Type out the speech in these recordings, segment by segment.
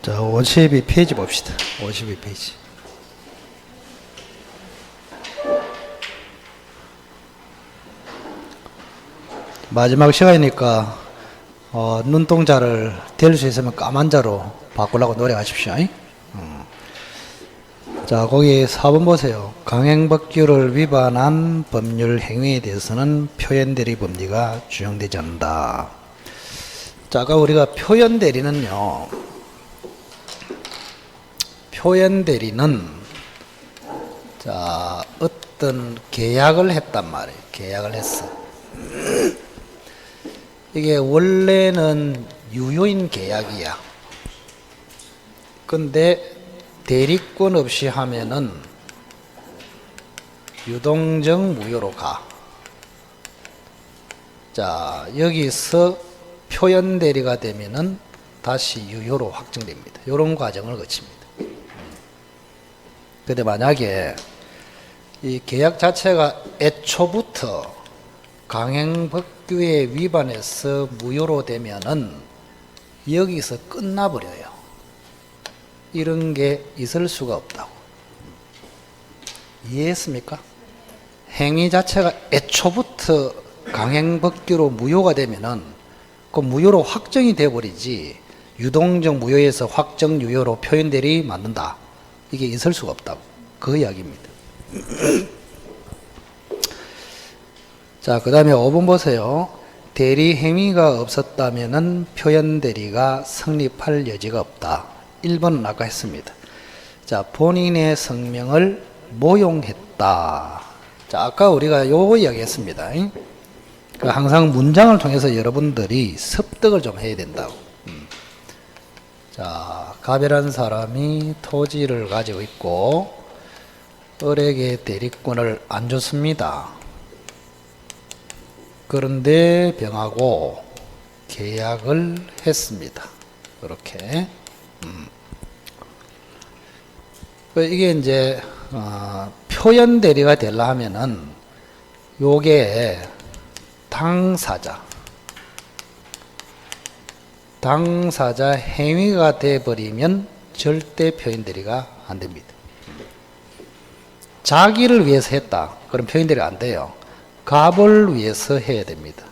자, 52페이지 봅시다. 52페이지. 마지막 시간이니까 눈동자를 댈 수 있으면 까만 자로 바꾸려고 노력하십시오. 자, 거기 4번 보세요. 강행법규를 위반한 법률 행위에 대해서는 표현대리 법리가 준용되지 않는다. 자, 아까 우리가 표현대리는요, 표현대리는 자, 어떤 계약을 했단 말이에요. 계약을 했어. 이게 원래는 유효인 계약이야. 근데 대리권 없이 하면은 유동적 무효로 가. 자, 여기서 표현 대리가 되면은 다시 유효로 확정됩니다. 이런 과정을 거칩니다. 근데 만약에 이 계약 자체가 애초부터 강행법규에 위반해서 무효로 되면은 여기서 끝나버려요. 이런 게 있을 수가 없다고. 이해했습니까? 행위 자체가 애초부터 강행법규로 무효가 되면은 그 무효로 확정이 되어버리지, 유동적 무효에서 확정 유효로 표현대리 맞는다, 이게 있을 수가 없다고. 그 이야기입니다. 자, 그 다음에 5번 보세요. 대리 행위가 없었다면은 표현 대리가 성립할 여지가 없다. 1번은 아까 했습니다. 자, 본인의 성명을 모용했다. 자, 아까 우리가 요거 이야기 했습니다. 항상 문장을 통해서 여러분들이 습득을 좀 해야 된다고. 자, 갑이라는 사람이 토지를 가지고 있고 을에게 대리권을 안 줬습니다. 그런데 병하고 계약을 했습니다. 이렇게. 이게 이제 표현 대리가 되려 하면은 요게 당사자 행위가 돼 버리면 절대 표현 대리가 안 됩니다. 자기를 위해서 했다, 그럼 표현 대리가 안 돼요. 갑을 위해서 해야 됩니다.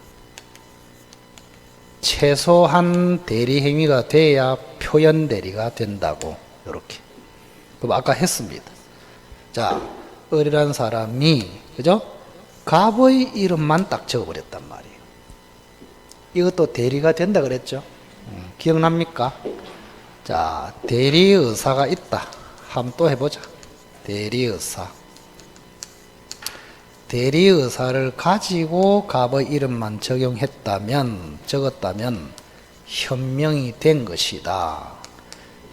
최소한 대리 행위가 돼야 표현 대리가 된다고. 이렇게. 그럼 아까 했습니다. 자, 을이라는 사람이, 그죠? 갑의 이름만 딱 적어버렸단 말이에요. 이것도 대리가 된다 그랬죠? 기억납니까? 자, 대리의사가 있다. 한번 또 해보자. 대리의사. 대리의사를 가지고 갑의 이름만 적었다면 현명이 된 것이다.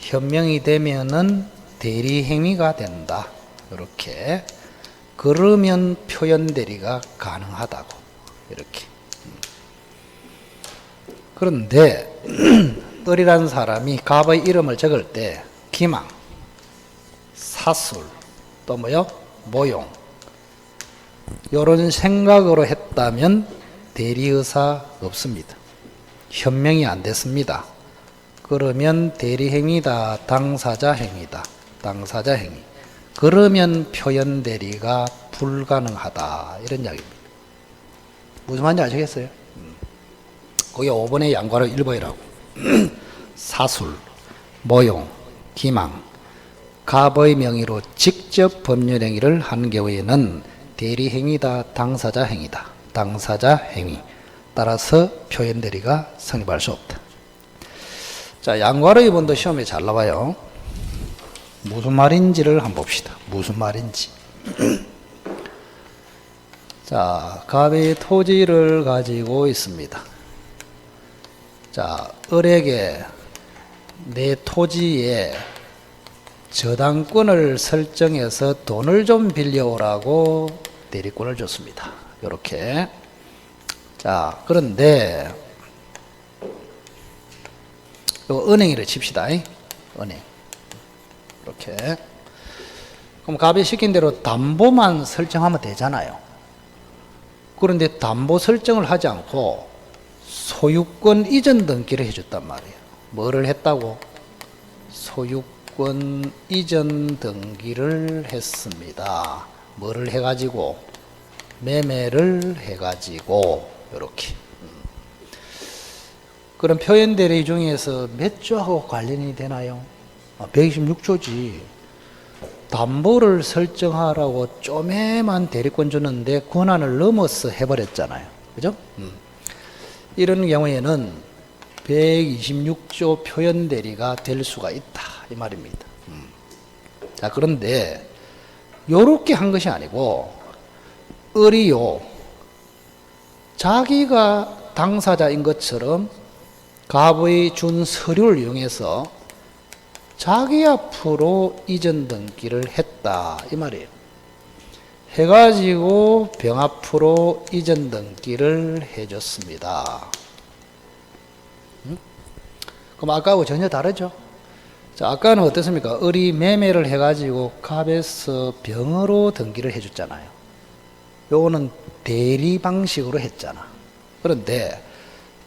현명이 되면은 대리행위가 된다. 이렇게. 그러면 표현 대리가 가능하다고. 이렇게. 그런데 을이라는 사람이 갑의 이름을 적을 때 기망, 사술, 또 뭐요? 모용, 이런 생각으로 했다면 대리의사 없습니다. 현명이 안 됐습니다. 그러면 대리행위다, 당사자 행위다. 당사자 행위. 그러면 표현 대리가 불가능하다. 이런 이야기입니다. 무슨 말인지 아시겠어요? 거기 5번의 양과로 1번이라고. 사술, 모용, 기망, 갑의 명의로 직접 법률 행위를 한 경우에는 대리행위다, 당사자 행위다. 당사자 행위. 따라서 표현 대리가 성립할 수 없다. 자, 양과로 2번도 시험에 잘 나와요. 무슨 말인지를 한번 봅시다. 무슨 말인지. 자, 갑이 토지를 가지고 있습니다. 자, 을에게 내 토지에 저당권을 설정해서 돈을 좀 빌려오라고 대리권을 줬습니다. 이렇게. 자, 그런데 이거 은행이라 칩시다. 은행. 이렇게. 그럼 갑이 시킨 대로 담보만 설정하면 되잖아요. 그런데 담보 설정을 하지 않고 소유권 이전 등기를 해줬단 말이에요. 뭐를 했다고? 소유권 이전 등기를 했습니다. 뭐를 해가지고? 매매를 해가지고 이렇게. 그럼 표현대리 중에서 몇 조하고 관련이 되나요? 126조지. 담보를 설정하라고 쪼매만 대리권 주는데 권한을 넘어서 해버렸잖아요. 그죠? 이런 경우에는 126조 표현대리가 될 수가 있다 이 말입니다. 자, 그런데 요렇게 한 것이 아니고 을이요, 자기가 당사자인 것처럼 갑의 준 서류를 이용해서 자기 앞으로 이전 등기를 했다 이 말이에요. 해가지고 병 앞으로 이전 등기를 해줬습니다. 그럼 아까하고 전혀 다르죠? 자, 아까는 어떻습니까? 을이 매매를 해가지고 갑에서 병으로 등기를 해줬잖아요. 요거는 대리 방식으로 했잖아. 그런데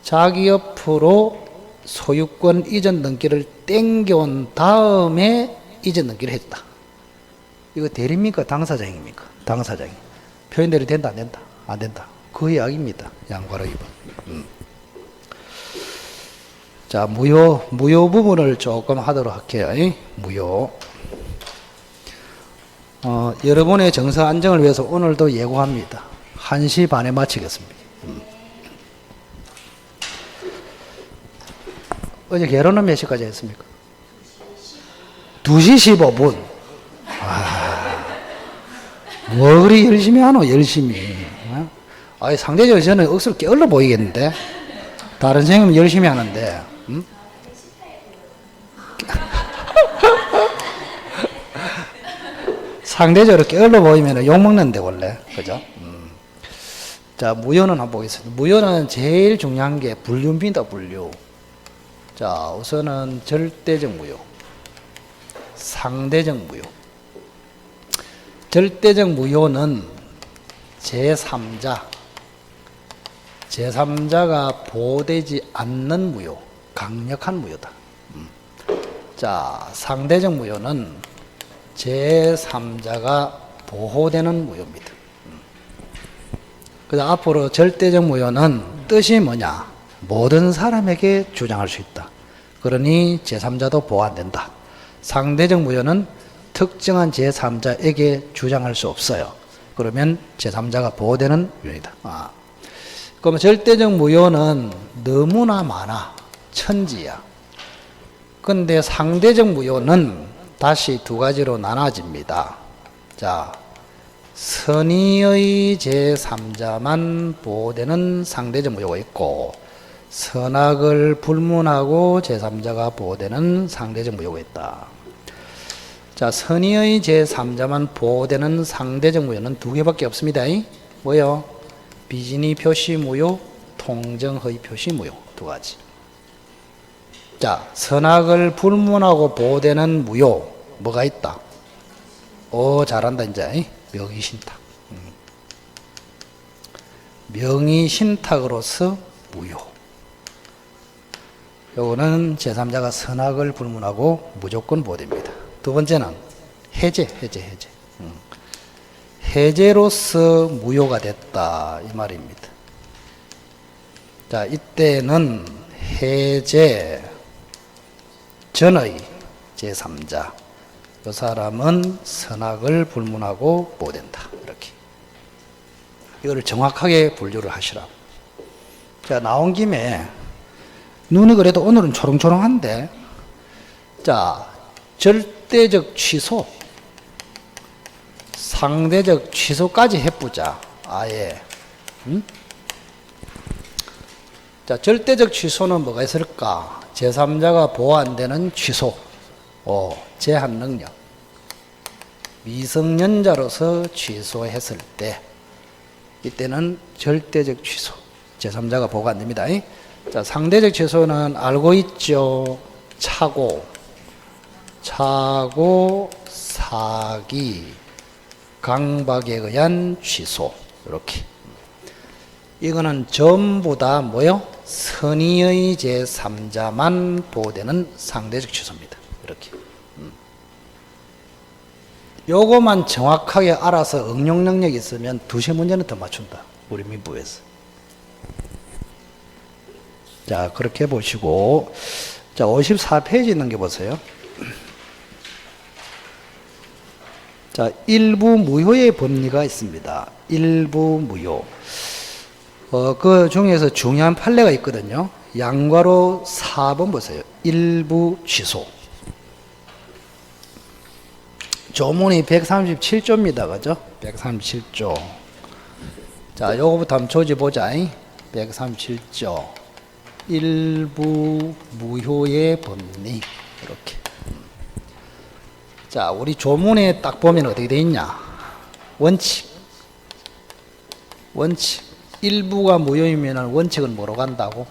자기 옆으로 소유권 이전 등기를 땡겨온 다음에 이전 등기를 했다. 이거 대리입니까? 당사자입니까? 당사자이. 표현대로 된다, 안 된다? 안 된다. 그 이야기입니다. 양과로 2번. 자, 무효 부분을 조금 하도록 할게요. 무효. 여러분의 정서 안정을 위해서 오늘도 예고합니다. 1시 반에 마치겠습니다. 어제 결혼은 몇 시까지 했습니까? 2시 15분. 뭐 그리 열심히 하노, 열심히. 상대적으로 저는 억수로 게을러 보이겠는데? 다른 선생님은 열심히 하는데, 상대적으로 게을러 보이면 욕먹는데, 원래. 그죠? 자, 무효는 한번 보겠습니다. 무효는 제일 중요한 게 분류입니다, 분류. 자, 우선은 절대적 무효, 상대적 무효. 절대적 무효는 제3자가 보호되지 않는 무효, 강력한 무효다. 자, 상대적 무효는 제3자가 보호되는 무효입니다. 그다음 앞으로 절대적 무효는 뜻이 뭐냐? 모든 사람에게 주장할 수 있다. 그러니 제3자도 보호 안 된다. 상대적 무효는 특정한 제3자에게 주장할 수 없어요. 그러면 제3자가 보호되는 무효이다. 그럼 절대적 무효는 너무나 많아. 천지야. 근데 상대적 무효는 다시 두 가지로 나눠집니다. 자, 선의의 제3자만 보호되는 상대적 무효가 있고, 선악을 불문하고 제3자가 보호되는 상대적 무효가 있다. 자, 선의의 제3자만 보호되는 상대적 무효는 두 개밖에 없습니다. 뭐요? 비진의 표시 무효, 통정허위 표시 무효, 두 가지. 자, 선악을 불문하고 보호되는 무효, 뭐가 있다? 잘한다, 이제. 명의신탁. 명의신탁으로서 무효. 요거는 제3자가 선악을 불문하고 무조건 보호됩니다. 두 번째는 해제. 해제로서 무효가 됐다 이 말입니다. 자, 이때는 해제 전의 제3자, 이 사람은 선악을 불문하고 보호된다. 이렇게. 이거를 정확하게 분류를 하시라. 자, 나온 김에 눈이 그래도 오늘은 초롱초롱한데, 자, 절대적 취소, 상대적 취소까지 해보자. 아예. 자, 절대적 취소는 뭐가 있을까? 제3자가 보호 안 되는 취소, 제한 능력. 미성년자로서 취소했을 때, 이때는 절대적 취소, 제3자가 보호가 안 됩니다. 자, 상대적 취소는 알고 있죠. 차고, 사기, 강박에 의한 취소. 이렇게. 이거는 전부 다 뭐요? 선의의 제3자만 보호되는 상대적 취소입니다. 이렇게. 요거만 정확하게 알아서 응용 능력이 있으면 두세 문제는 더 맞춘다. 우리 민부에서. 자, 그렇게 보시고. 자, 54페이지 넘겨보세요. 자, 일부 무효의 법리가 있습니다. 일부 무효. 그 중에서 중요한 판례가 있거든요. 양괄호 4번 보세요. 일부 취소. 조문이 137조입니다. 그죠? 137조. 자, 요거부터 한번 조지보자. 137조. 일부 무효의 법리. 이렇게. 자, 우리 조문에 딱 보면 어떻게 돼 있냐? 원칙. 원칙. 일부가 무효이면 원칙은 뭐로 간다고?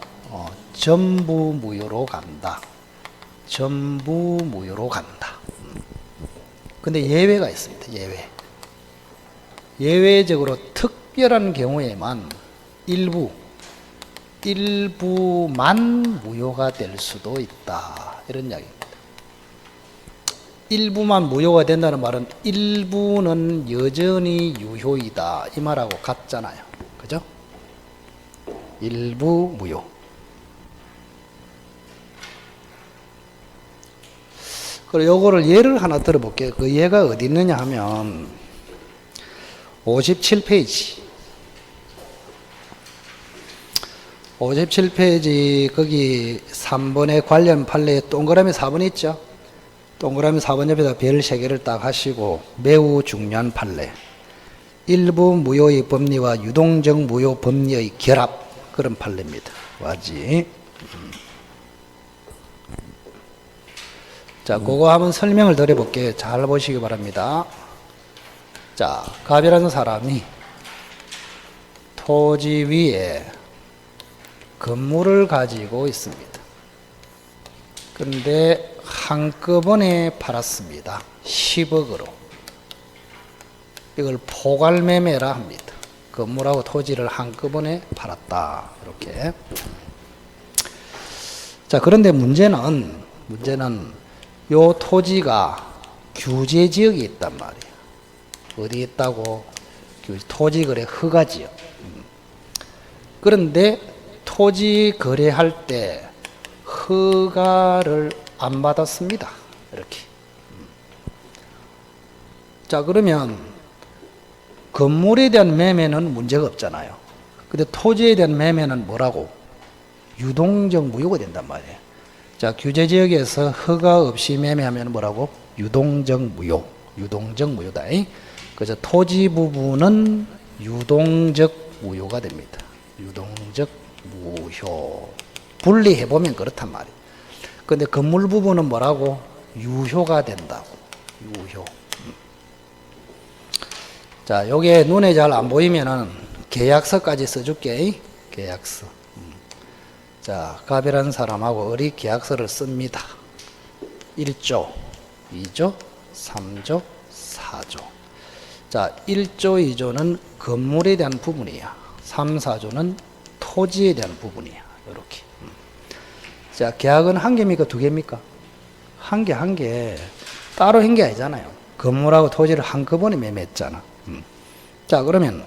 전부 무효로 간다. 전부 무효로 간다. 근데 예외가 있습니다. 예외. 예외적으로 특별한 경우에만 일부만 무효가 될 수도 있다. 이런 이야기입니다. 일부만 무효가 된다는 말은 일부는 여전히 유효이다. 이 말하고 같잖아요. 그죠? 일부 무효. 그리고 요거를 예를 하나 들어볼게요. 그 예가 어디 있느냐 하면 57페이지. 57페이지 거기 3번에 관련 판례에 동그라미 4번 있죠? 동그라미 4번 옆에다 별 3개를 딱 하시고 매우 중요한 판례. 일부 무효의 법리와 유동적 무효 법리의 결합. 그런 판례입니다. 와지. 자, 그거 한번 설명을 드려볼게요. 잘 보시기 바랍니다. 자, 갑이라는 사람이 토지 위에 건물을 가지고 있습니다. 그런데 한꺼번에 팔았습니다. 10억으로. 이걸 포괄매매라 합니다. 건물하고 토지를 한꺼번에 팔았다. 이렇게. 자, 그런데 문제는 요 토지가 규제지역에 있단 말이에요. 어디에 있다고? 토지거래 허가지역. 그런데 토지 거래할 때 허가를 안 받았습니다. 이렇게. 자, 그러면 건물에 대한 매매는 문제가 없잖아요. 근데 토지에 대한 매매는 뭐라고? 유동적 무효가 된단 말이에요. 자, 규제지역에서 허가 없이 매매하면 뭐라고? 유동적 무효. 유동적 무효다. 그래서 토지 부분은 유동적 무효가 됩니다. 유동적 무효. 분리해보면 그렇단 말이에요. 근데 건물 부분은 뭐라고? 유효가 된다고. 유효. 자, 요게 눈에 잘 안 보이면은 계약서까지 써줄게. 계약서. 자, 갑이라는 사람하고 을이 계약서를 씁니다. 1조, 2조, 3조, 4조. 자, 1조, 2조는 건물에 대한 부분이야. 3, 4조는 토지에 대한 부분이야. 이렇게. 자, 계약은 한 개입니까? 두 개입니까? 한 개. 따로 한 게 아니잖아요. 건물하고 토지를 한꺼번에 매매했잖아. 자, 그러면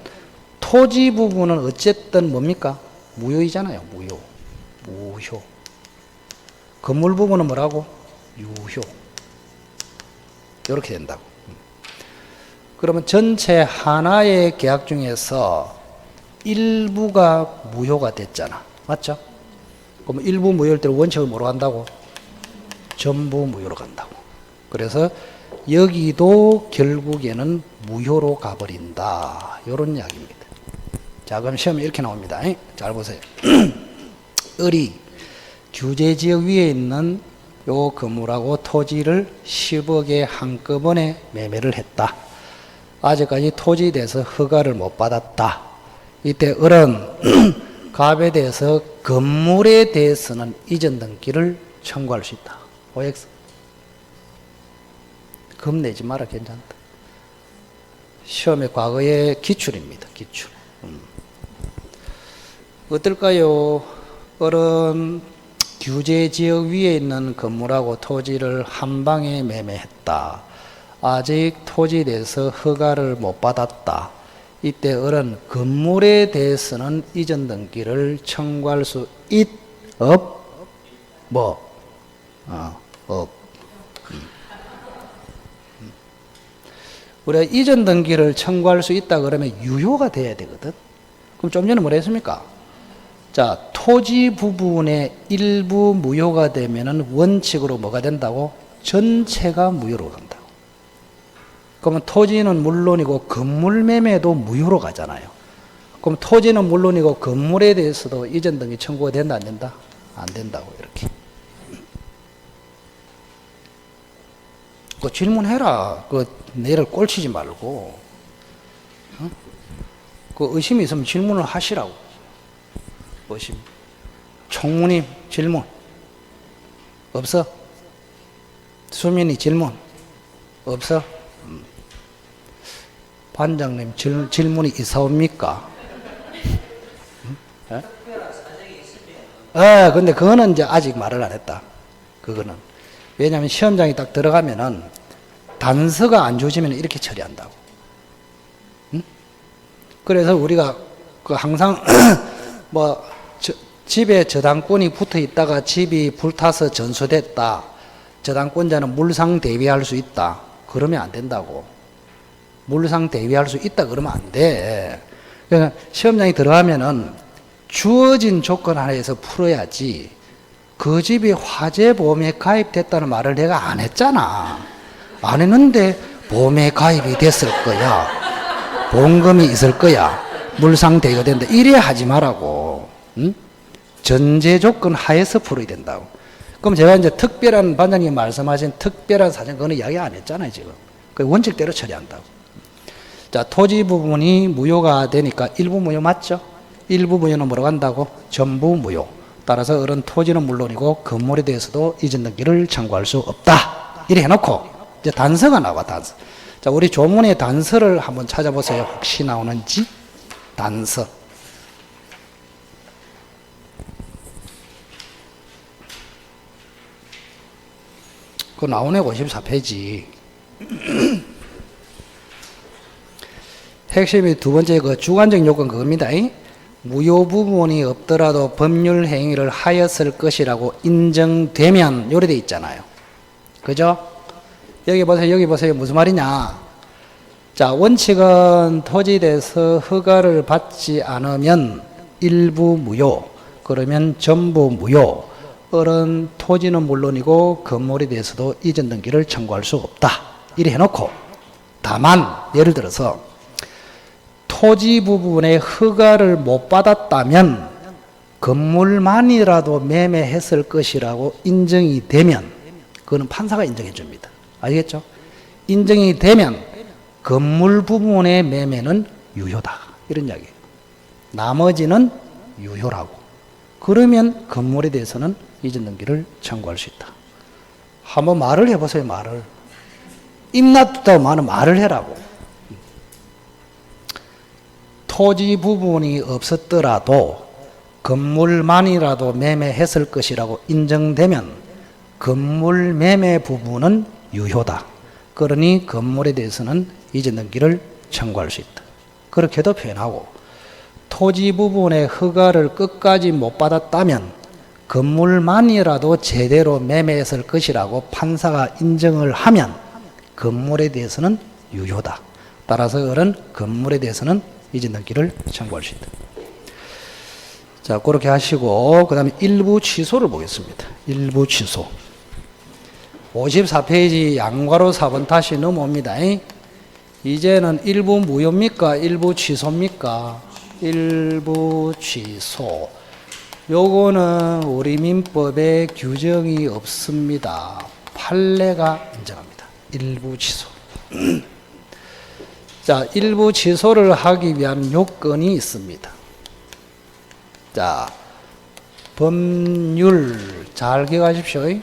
토지 부분은 어쨌든 뭡니까? 무효이잖아요. 무효. 건물 부분은 뭐라고? 유효. 이렇게 된다고. 그러면 전체 하나의 계약 중에서 일부가 무효가 됐잖아. 맞죠? 그럼 일부 무효일 때 원칙을 뭐로 간다고? 전부 무효로 간다고. 그래서 여기도 결국에는 무효로 가버린다. 이런 이야기입니다. 자, 그럼 시험에 이렇게 나옵니다. 잘 보세요. 을이 규제지역 위에 있는 요 건물하고 토지를 10억에 한꺼번에 매매를 했다. 아직까지 토지에 대해서 허가를 못 받았다. 이때 을은 갑에 대해서 건물에 대해서는 이전 등기를 청구할 수 있다. OX. 겁내지 마라. 괜찮다. 시험의 과거의 기출입니다. 기출. 어떨까요? 을은 규제 지역 위에 있는 건물하고 토지를 한 방에 매매했다. 아직 토지에 대해서 허가를 못 받았다. 이때 어른 건물에 대해서는 이전 등기를 청구할 수 없. 우리가 이전 등기를 청구할 수 있다 그러면 유효가 돼야 되거든. 그럼 좀 전에 뭐라 했습니까? 자, 토지 부분의 일부 무효가 되면은 원칙으로 뭐가 된다고? 전체가 무효로 간다고. 그러면 토지는 물론이고 건물 매매도 무효로 가잖아요. 그럼 토지는 물론이고 건물에 대해서도 이전 등기 청구가 된다 안 된다? 안 된다고 이렇게. 그 질문해라. 그 내를 꼴치지 말고. 그 의심이 있으면 질문을 하시라고. 의심. 총무님 질문. 없어? 수민이 질문. 없어? 반장님 질문이 있사옵니까? 근데 그거는 이제 아직 말을 안 했다. 그거는. 왜냐하면 시험장에 딱 들어가면은 단서가 안 주어지면 이렇게 처리한다고. 응? 그래서 우리가 그 항상 집에 저당권이 붙어 있다가 집이 불타서 전소됐다. 저당권자는 물상 대위할 수 있다. 그러면 안 된다고. 물상 대위할 수 있다 그러면 안 돼. 그러니까 시험장에 들어가면은 주어진 조건 하에서 풀어야지. 그 집이 화재보험에 가입됐다는 말을 내가 안 했잖아. 안 했는데 보험에 가입이 됐을 거야. 보험금이 있을 거야. 물상 대위가 된다. 이래 하지 말라고. 응? 전제 조건 하에서 풀어야 된다고. 그럼 제가 이제 특별한 반장님 말씀하신 특별한 사정 그거는 이야기 안 했잖아요 지금. 그 원칙대로 처리한다고. 자, 토지 부분이 무효가 되니까 일부 무효 맞죠? 일부 무효는 뭐라고 한다고? 전부 무효. 따라서 어른 토지는 물론이고 건물에 대해서도 이전 등기를 청구할 수 없다. 이래 해놓고 이제 단서가 나와. 단서. 자, 우리 조문의 단서를 한번 찾아보세요. 혹시 나오는지. 단서. 그거 나오네. 54페이지. 핵심이 두 번째 그 주관적 요건 그겁니다. 무효 부분이 없더라도 법률 행위를 하였을 것이라고 인정되면 요래 돼 있잖아요. 그죠? 여기 보세요. 여기 보세요. 무슨 말이냐? 자, 원칙은 토지에 대해서 허가를 받지 않으면 일부 무효, 그러면 전부 무효. 어른 토지는 물론이고 건물에 대해서도 이전 등기를 청구할 수 없다. 이래 해놓고 다만 예를 들어서 토지 부분에 허가를 못 받았다면 건물만이라도 매매했을 것이라고 인정이 되면 그거는 판사가 인정해 줍니다. 알겠죠? 인정이 되면 건물 부분의 매매는 유효다. 이런 이야기예요. 나머지는 유효라고. 그러면 건물에 대해서는 이전 등기를 청구할 수 있다. 한번 말을 해보세요. 말을. 입 놔두다고 말을 해라고. 토지 부분이 없었더라도 건물만이라도 매매했을 것이라고 인정되면 건물 매매 부분은 유효다. 그러니 건물에 대해서는 이전 등기를 청구할 수 있다. 그렇게도 표현하고 토지 부분의 허가를 끝까지 못 받았다면 건물만이라도 제대로 매매했을 것이라고 판사가 인정을 하면 건물에 대해서는 유효다. 따라서 어른 건물에 대해서는 이전 등기를 청구할 수 있다. 자, 그렇게 하시고 그 다음에 일부 취소를 보겠습니다. 일부 취소. 54페이지 양괄호 4번 다시 넘어옵니다. 이제는 일부 무효입니까? 일부 취소입니까? 일부 취소. 요거는 우리 민법에 규정이 없습니다. 판례가 인정합니다. 일부 취소. 자, 일부 취소를 하기 위한 요건이 있습니다. 자, 법률 잘 기억하십시오.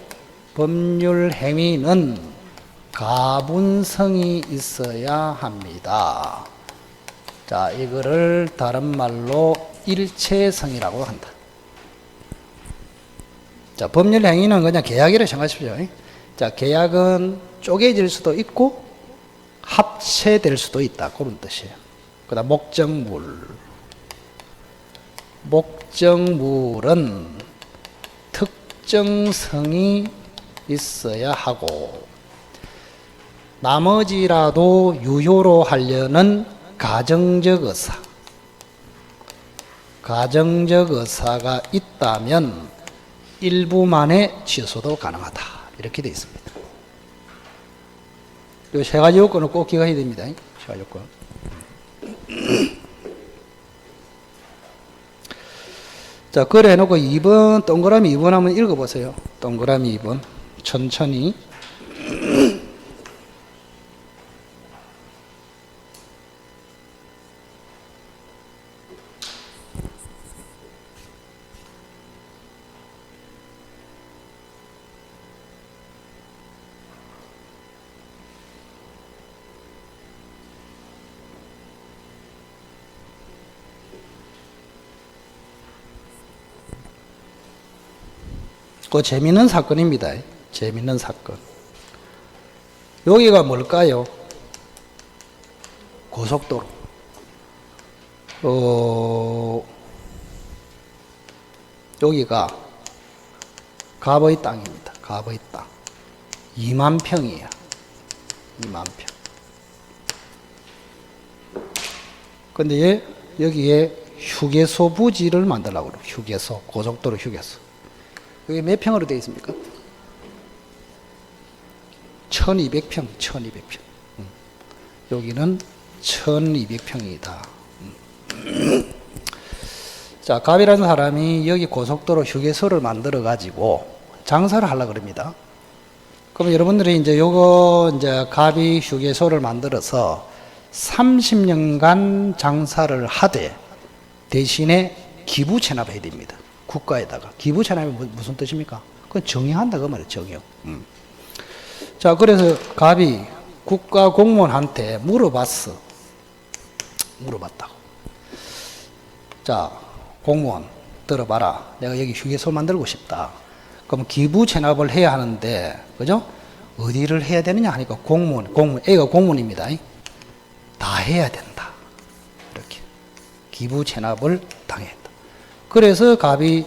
법률 행위는 가분성이 있어야 합니다. 자, 이거를 다른 말로 일체성이라고 한다. 자, 법률 행위는 그냥 계약이라고 생각하십시오. 자, 계약은 쪼개질 수도 있고 합체될 수도 있다. 그런 뜻이에요. 그 다음 목적물. 목적물은 특정성이 있어야 하고 나머지라도 유효로 하려는 가정적 의사. 가정적 의사가 있다면 일부만의 취소도 가능하다. 이렇게 되어 있습니다. 이 세 가지 요건을 꼭 기억해야 됩니다. 세 가지 요건. 자, 그래 해놓고 2번, 동그라미 2번 한번 읽어보세요. 동그라미 2번. 천천히. 그 재밌는 사건입니다. 재밌는 사건. 여기가 뭘까요? 고속도로. 여기가 갑의 땅입니다. 갑의 땅. 2만 평이에요. 2만 평. 근데 여기에 휴게소 부지를 만들려고 그래요. 휴게소. 고속도로 휴게소. 여기 몇 평으로 되어 있습니까? 1200평, 1200평. 여기는 1200평이다. 자, 갑이라는 사람이 여기 고속도로 휴게소를 만들어 가지고 장사를 하려고 그럽니다. 그럼 여러분들이 이제 요거 이제 갑이 휴게소를 만들어서 30년간 장사를 하되 대신에 기부 체납해야 됩니다. 국가에다가. 기부 체납이 무슨 뜻입니까? 그건 정의한다 그 말이에요. 정의. 자, 그래서 갑이 국가 공무원한테 물어봤어. 물어봤다고. 자, 공무원 들어봐라. 내가 여기 휴게소 만들고 싶다. 그럼 기부 체납을 해야 하는데, 그죠? 어디를 해야 되느냐 하니까 공무원, 애가 공무원입니다. 다 해야 된다. 이렇게. 기부 체납을 당했다. 그래서 갑이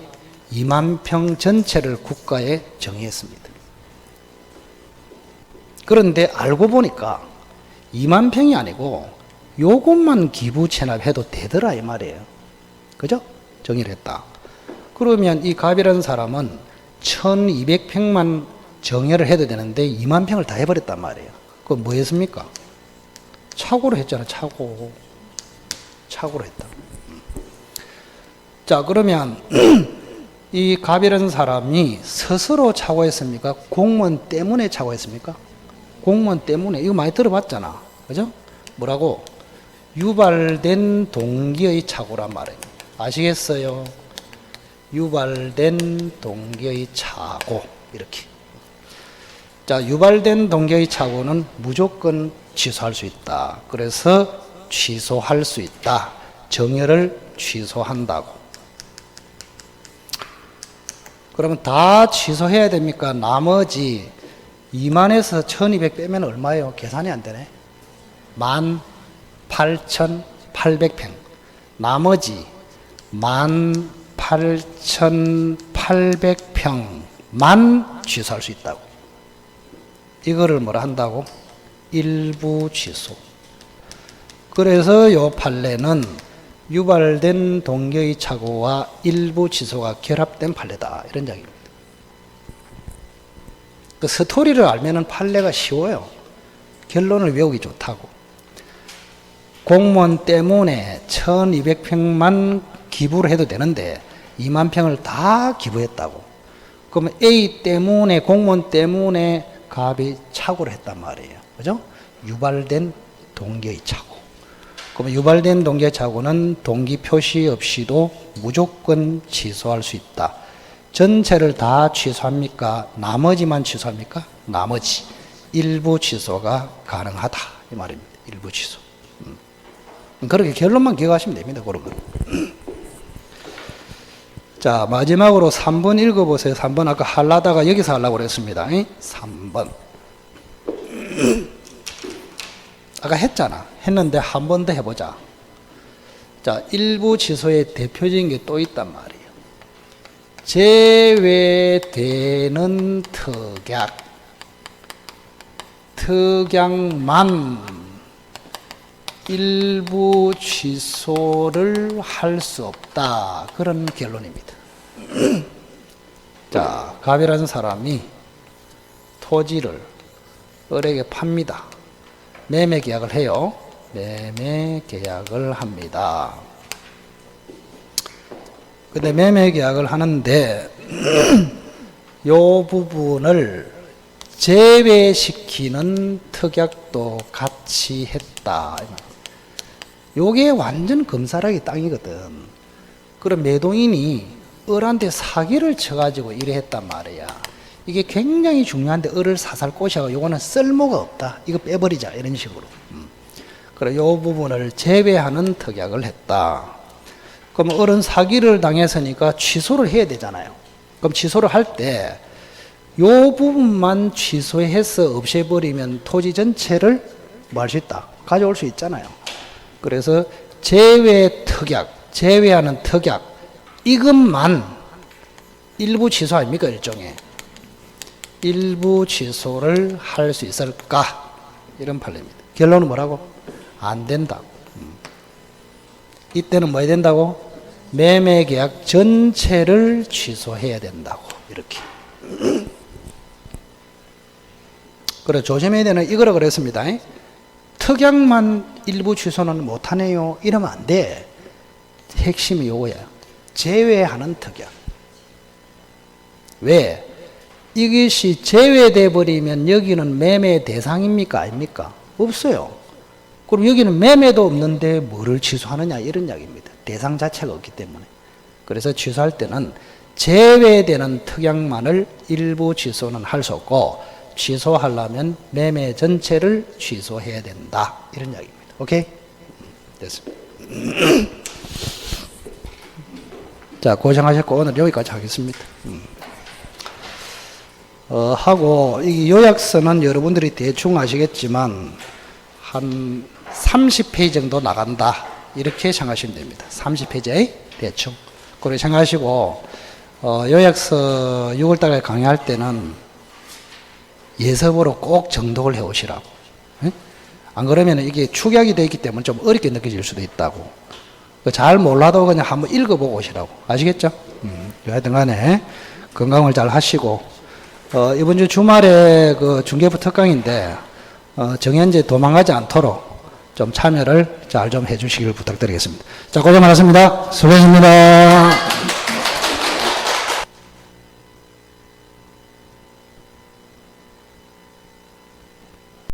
2만 평 전체를 국가에 정의했습니다. 그런데 알고 보니까 2만 평이 아니고 요것만 기부 체납해도 되더라 이 말이에요. 그죠? 정의를 했다. 그러면 이 갑이라는 사람은 1200평만 정의를 해도 되는데 2만 평을 다 해버렸단 말이에요. 그건 뭐 했습니까? 착오로 했잖아. 착오로 했다. 자, 그러면 이 갑이라는 사람이 스스로 착오했습니까? 공무원 때문에 착오했습니까? 공무원 때문에. 이거 많이 들어봤잖아. 그죠? 뭐라고? 유발된 동기의 착오란 말이에요. 아시겠어요? 유발된 동기의 착오. 이렇게. 자, 유발된 동기의 착오는 무조건 취소할 수 있다. 그래서 취소할 수 있다. 정의를 취소한다고. 그러면 다 취소해야 됩니까? 나머지 2만에서 1200 빼면 얼마예요? 계산이 안 되네. 18,800평. 나머지 18,800평만 취소할 수 있다고. 이거를 뭐라 한다고? 일부 취소. 그래서 요 판례는 유발된 동기의 착오와 일부 취소가 결합된 판례다. 이런 이야기입니다. 그 스토리를 알면은 판례가 쉬워요. 결론을 외우기 좋다고. 공무원 때문에 1200평만 기부를 해도 되는데 2만 평을 다 기부했다고. 그러면 A 때문에, 공무원 때문에 갑이 착오를 했단 말이에요. 그죠? 유발된 동기의 착오. 그러면 유발된 동기의 착오는 동기 표시 없이도 무조건 취소할 수 있다. 전체를 다 취소합니까? 나머지만 취소합니까? 나머지. 일부 취소가 가능하다. 이 말입니다. 일부 취소. 그렇게 결론만 기억하시면 됩니다. 그러면. 자, 마지막으로 3번 읽어보세요. 3번 아까 하려다가 여기서 하려고 그랬습니다. 3번. 아까 했잖아. 했는데 한 번 더 해보자. 자, 일부 취소의 대표적인 게 또 있단 말이에요. 제외되는 특약. 특약만 일부 취소를 할 수 없다. 그런 결론입니다. 자, 갑이라는 사람이 토지를 을에게 팝니다. 매매 계약을 해요. 매매 계약을 합니다. 근데 매매 계약을 하는데 요 부분을 제외시키는 특약도 같이 했다. 요게 완전 금사라기 땅이거든. 그럼 매도인이 을한테 사기를 쳐가지고 이래 했단 말이야. 이게 굉장히 중요한데 을을 사살 꼬셔가 요거는 쓸모가 없다. 이거 빼버리자. 이런 식으로. 그래, 요 부분을 제외하는 특약을 했다. 그럼 을은 사기를 당했으니까 취소를 해야 되잖아요. 그럼 취소를 할 때 요 부분만 취소해서 없애버리면 토지 전체를 뭐 할 수 있다. 가져올 수 있잖아요. 그래서 제외 특약, 제외하는 특약, 이것만 일부 취소 아닙니까? 일종의. 일부 취소를 할 수 있을까? 이런 판례입니다. 결론은 뭐라고? 안 된다고. 이때는 뭐 해야 된다고? 매매계약 전체를 취소해야 된다고. 이렇게. 그래, 조심해야 되는 이거라 그랬습니다. 특약만 일부 취소는 못하네요. 이러면 안 돼. 핵심이 요거야. 제외하는 특약. 왜? 이것이 제외돼 버리면 여기는 매매 대상입니까? 아닙니까? 없어요. 그럼 여기는 매매도 없는데 뭐를 취소하느냐? 이런 이야기입니다. 대상 자체가 없기 때문에. 그래서 취소할 때는 제외되는 특약만을 일부 취소는 할 수 없고, 취소하려면 매매 전체를 취소해야 된다. 이런 이야기입니다. 오케이? 됐습니다. 자, 고생하셨고 오늘 여기까지 하겠습니다. 하고 이 요약서는 여러분들이 대충 아시겠지만 한 30페이지 정도 나간다. 이렇게 생각하시면 됩니다. 30페이지 대충. 그렇게 생각하시고 요약서 6월달에 강의할 때는 예습으로 꼭 정독을 해 오시라고. 안 그러면 이게 축약이 되어 있기 때문에 좀 어렵게 느껴질 수도 있다고. 잘 몰라도 그냥 한번 읽어보고 오시라고. 아시겠죠? 하여튼 간에 건강을 잘 하시고, 이번 주 주말에 그 중개부 특강인데, 정현재 도망가지 않도록 좀 참여를 잘 좀 해주시길 부탁드리겠습니다. 자, 고생 많았습니다. 수고하셨습니다.